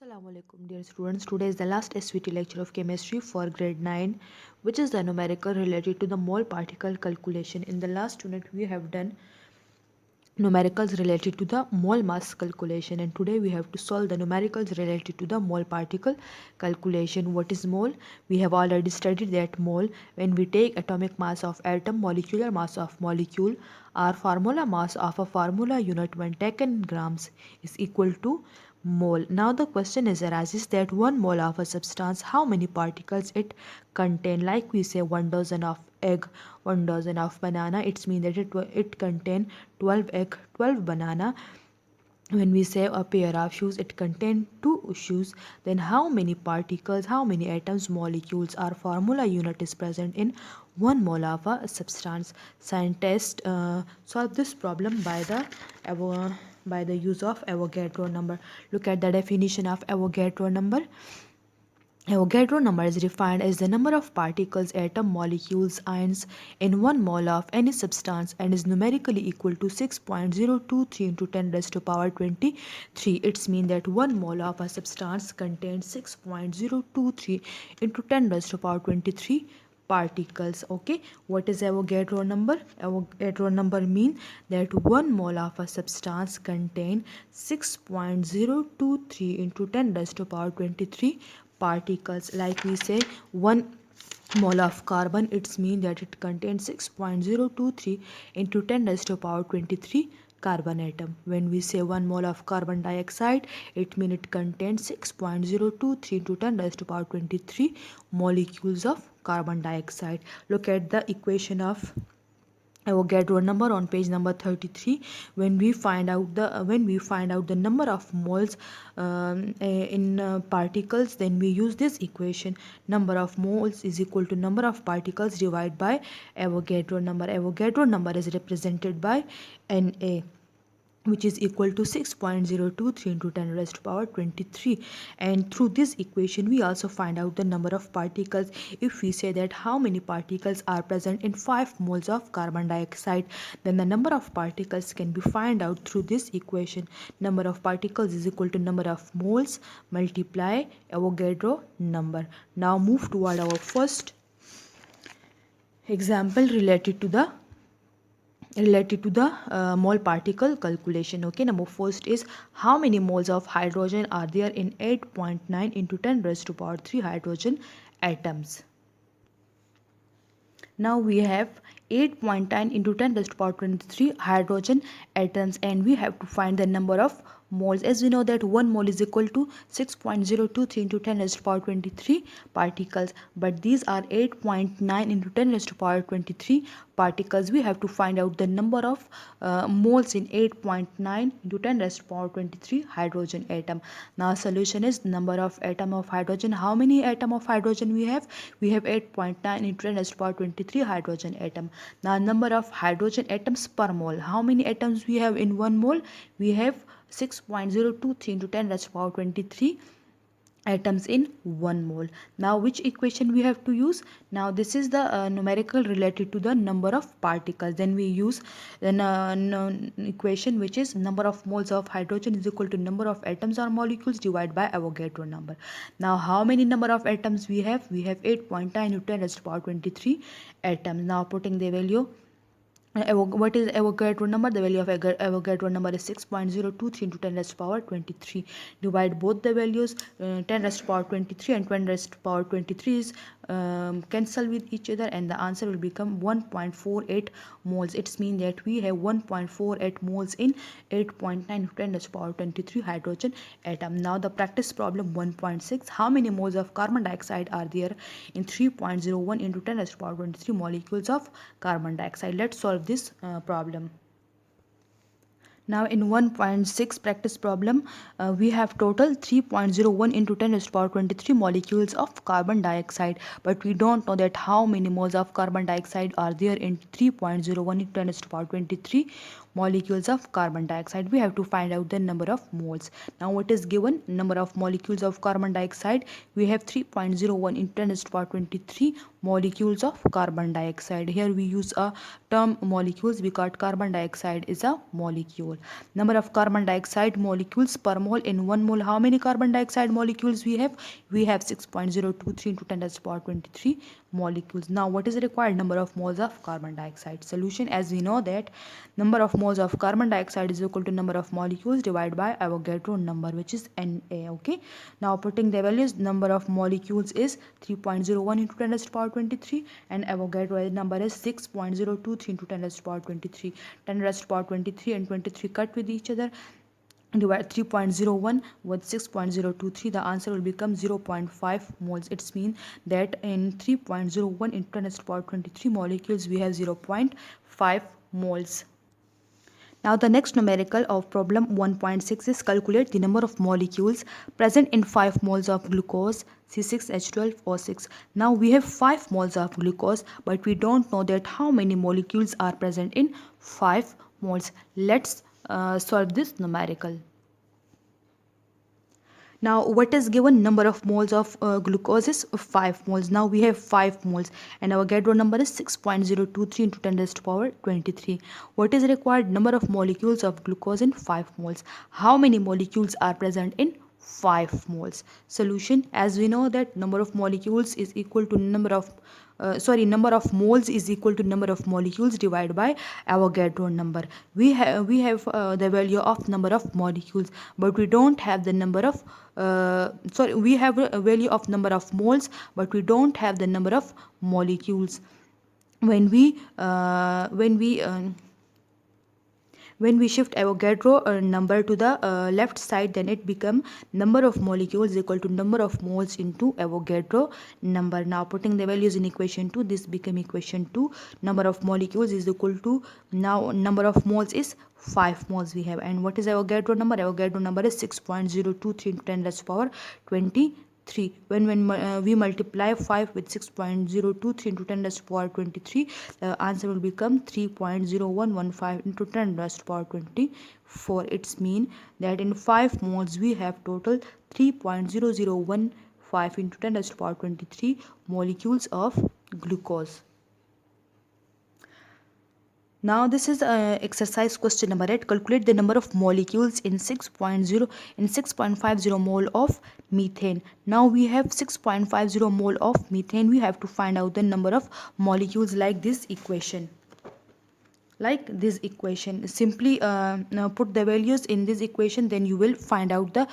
Assalamualaikum dear students. Today is the last SVT lecture of chemistry for grade 9, which is the numerical related to the mole particle calculation. In the last unit we have done numericals related to the mole mass calculation, and today we have to solve the numericals related to the mole particle calculation. What is mole? We have already studied that mole, when we take atomic mass of atom, molecular mass of molecule, or formula mass of a formula unit when taken in grams is equal to mole. Now the question is arises that 1 mole of a substance, how many particles it contain? Like we say 1 dozen of egg, 1 dozen of banana, it's mean that it contain 12 egg, 12 banana. When we say a pair of shoes, it contain 2 shoes. Then how many particles, how many atoms, molecules or formula unit is present in 1 mole of a substance? Scientists solve this problem by the use of Avogadro number. Look at the definition of Avogadro number. Avogadro number is defined as the number of particles, atom, molecules, ions in 1 mole of any substance and is numerically equal to 6.023 into 10 raised to power 23. It's mean that 1 mole of a substance contains 6.023 into 10 raised to power 23 particles. Okay, what is Avogadro number? Avogadro number mean that 1 mole of a substance contain 6.023 into 10 raised to power 23 particles. Like we say 1 mole of carbon, it's mean that it contains 6.023 into 10 raised to power 23 carbon atom. When we say 1 mole of carbon dioxide, it means it contains 6.023 into 10 raised to power 23 molecules of carbon dioxide. Look at the equation of Avogadro number on page number 33. When we find out the number of moles in particles, then we use this equation. Number of moles is equal to number of particles divided by Avogadro number. Avogadro number is represented by Na, which is equal to 6.023 into 10 raised to power 23. And through this equation we also find out the number of particles. If we say that how many particles are present in 5 moles of carbon dioxide, then the number of particles can be found out through this equation. Number of particles is equal to number of moles multiply Avogadro number. Now move toward our first example related to the mole particle calculation. Okay, number first is how many moles of hydrogen are there in 8.9 into 10 raised to power 3 hydrogen atoms. Now we have 8.9 into 10 raised to power 23 hydrogen atoms, and we have to find the number of moles. As we know that 1 mole is equal to 6.023 into 10 raised to power 23 particles, but these are 8.9 into 10 raised to power 23 particles. We have to find out the number of moles in 8.9 into 10 raised to power 23 hydrogen atom. Now solution is number of atom of hydrogen. How many atom of hydrogen we have? We have 8.9 into 10 raised to power 23 hydrogen atom. Now number of hydrogen atoms per mole. How many atoms we have in 1 mole? We have 6.023 into 10 raised to power 23 atoms in 1 mole. Now which equation we have to use? Now this is the numerical related to the number of particles. Then we use the equation which is number of moles of hydrogen is equal to number of atoms or molecules divided by Avogadro number. Now how many number of atoms we have? We have 8.9 into 10 raised to power 23 atoms. Now putting the value, what is Avogadro number? The value of Avogadro number is 6.023 into 10 raised to power 23. Divide both the values, 10 raised to power 23 and 20 raised to power 23 is cancel with each other, and the answer will become 1.48 moles. It's mean that we have 1.48 moles in 8.9 into 10 raised to power 23 hydrogen atom. Now the practice problem 1.6. How many moles of carbon dioxide are there in 3.01 into 10 raised to power 23 molecules of carbon dioxide? Let's solve this problem. Now in 1.6 practice problem, we have total 3.01 into 10 raised to power 23 molecules of carbon dioxide, but we don't know that how many moles of carbon dioxide are there in 3.01 into 10 raised to power 23 molecules of carbon dioxide. We have to find out the number of moles. Now what is given? Number of molecules of carbon dioxide. We have 3.01 into 10 raised to power 23 molecules of carbon dioxide. Here we use a term molecules because carbon dioxide is a molecule. Number of carbon dioxide molecules per mole in 1 mole. How many carbon dioxide molecules we have? We have 6.023 into 10 raised to power 23 molecules. Now what is the required number of moles of carbon dioxide? Solution, as we know that number of moles of carbon dioxide is equal to number of molecules divided by Avogadro number, which is Na. Okay, now putting the values, number of molecules is 3.01 into 10 raised to power 23 and Avogadro number is 6.023 into 10 raised to power 23. 10 raised to power 23 and 23 cut with each other, divide 3.01 with 6.023, the answer will become 0.5 moles. It's mean that in 3.01 into 10 raised to power 23 molecules we have 0.5 moles. Now the next numerical of problem 1.6 is calculate the number of molecules present in 5 moles of glucose C6H12O6. Now we have 5 moles of glucose, but we don't know that how many molecules are present in 5 moles. Let's solve this numerical. Now what is given? Number of moles of glucose is 5 moles. Now we have 5 moles and our Avogadro number is 6.023 into 10 raised to power 23. What is required? Number of molecules of glucose in 5 moles. How many molecules are present in 5 moles? Solution, as we know that number of molecules is equal to number of number of moles is equal to number of molecules divided by Avogadro number. We have the value of number of molecules, but we don't have the number of we have a value of number of moles, but we don't have the number of molecules. When we shift Avogadro number to the left side, then it become number of molecules equal to number of moles into Avogadro number. Now putting the values in equation 2, this become equation 2. Number of molecules is equal to, now number of moles is 5 moles we have. And what is Avogadro number? Avogadro number is 6.023 into 10 raised to power 23. When we multiply 5 with 6.023 into 10 raised to power 23, the answer will become 3.0115 into 10 raised to power 24. It's mean that in 5 moles we have total 3.0015 into 10 raised to power 23 molecules of glucose. Now this is exercise question number 8. Calculate the number of molecules in 6.50 mole of methane. Now we have 6.50 mole of methane. We have to find out the number of molecules like this equation. Simply now put the values in this equation, then you will find out the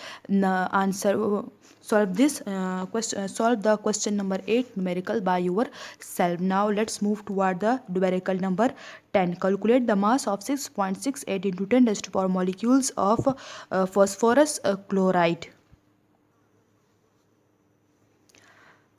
answer. Solve the question number 8 numerical by yourself. Now let's move toward the numerical number 10. Calculate the mass of 6.68 into 10 raised to power molecules of phosphorus chloride.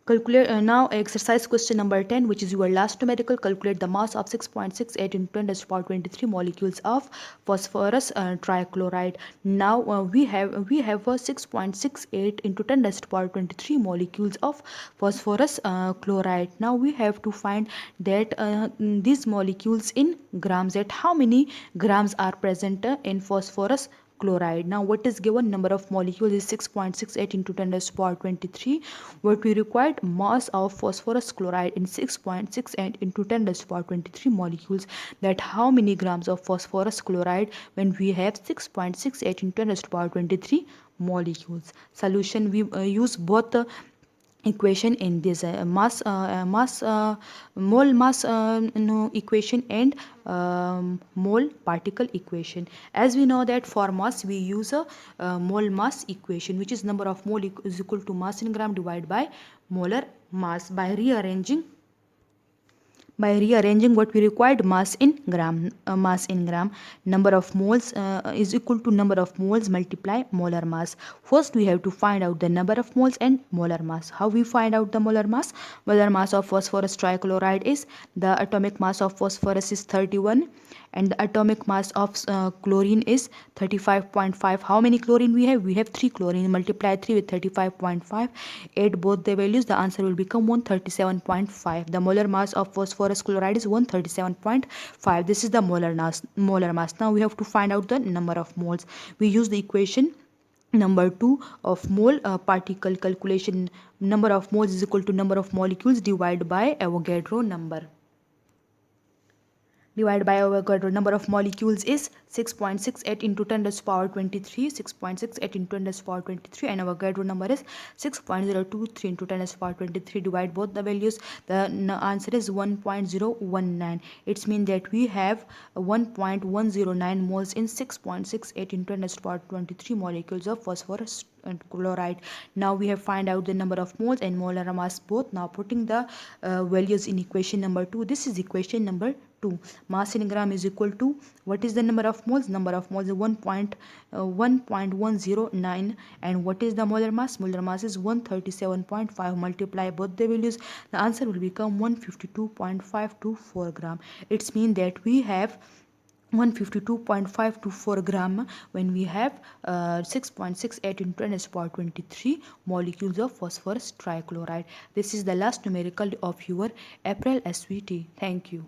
Calculate now exercise question number 10, which is your last numerical. Calculate the mass of 6.68 into 10 raised to power 23 molecules of phosphorus trichloride. Now we have 6.68 into 10 raised to power 23 molecules of phosphorus chloride. Now we have to find that these molecules in grams, that how many grams are present in phosphorus chloride. Now what is given? Number of molecules is 6.68 into 10 raised to power 23. What we required? Mass of phosphorus chloride in 6.68 into 10 raised to power 23 molecules. That how many grams of phosphorus chloride when we have 6.68 into 10 raised to power 23 molecules. Solution, we use both the equation in this mole mass equation and mole particle equation. As we know that for mass we use a mole mass equation, which is number of mole is equal to mass in gram divided by molar mass. By rearranging what we required, mass in gram, number of moles is equal to number of moles multiply molar mass. First we have to find out the number of moles and molar mass. How we find out the molar mass? Molar mass of phosphorus trichloride is, the atomic mass of phosphorus is 31 And the atomic mass of chlorine is 35.5. How many chlorine we have? We have 3 chlorine. Multiply 3 with 35.5, add both the values, the answer will become 137.5. The molar mass of phosphorus chloride is 137.5. This is the molar mass. Now we have to find out the number of moles. We use the equation number 2 of mole particle calculation. Number of moles is equal to number of molecules divided by Avogadro number. Divided by Avogadro number of molecules is 6.68 into 10 raised to power 23, 6.68 into 10 raised to power 23, and Avogadro number is 6.023 into 10 raised to power 23. Divide both the values, the answer is 1.019. It means that we have 1.109 moles in 6.68 into 10 raised to power 23 molecules of phosphorus and chloride. Now we have find out the number of moles and molar mass both. Now putting the values in equation number 2. This is equation number 2. Mass in gram is equal to, what is the number of moles? Number of moles is 1.109. And what is the molar mass? Molar mass is 137.5. Multiply both the values, the answer will become 152.524 gram. It means that we have 152.524 gram when we have 6.68 into 10 raised to power 23 molecules of phosphorus trichloride. This is the last numerical of your April SVT. Thank you.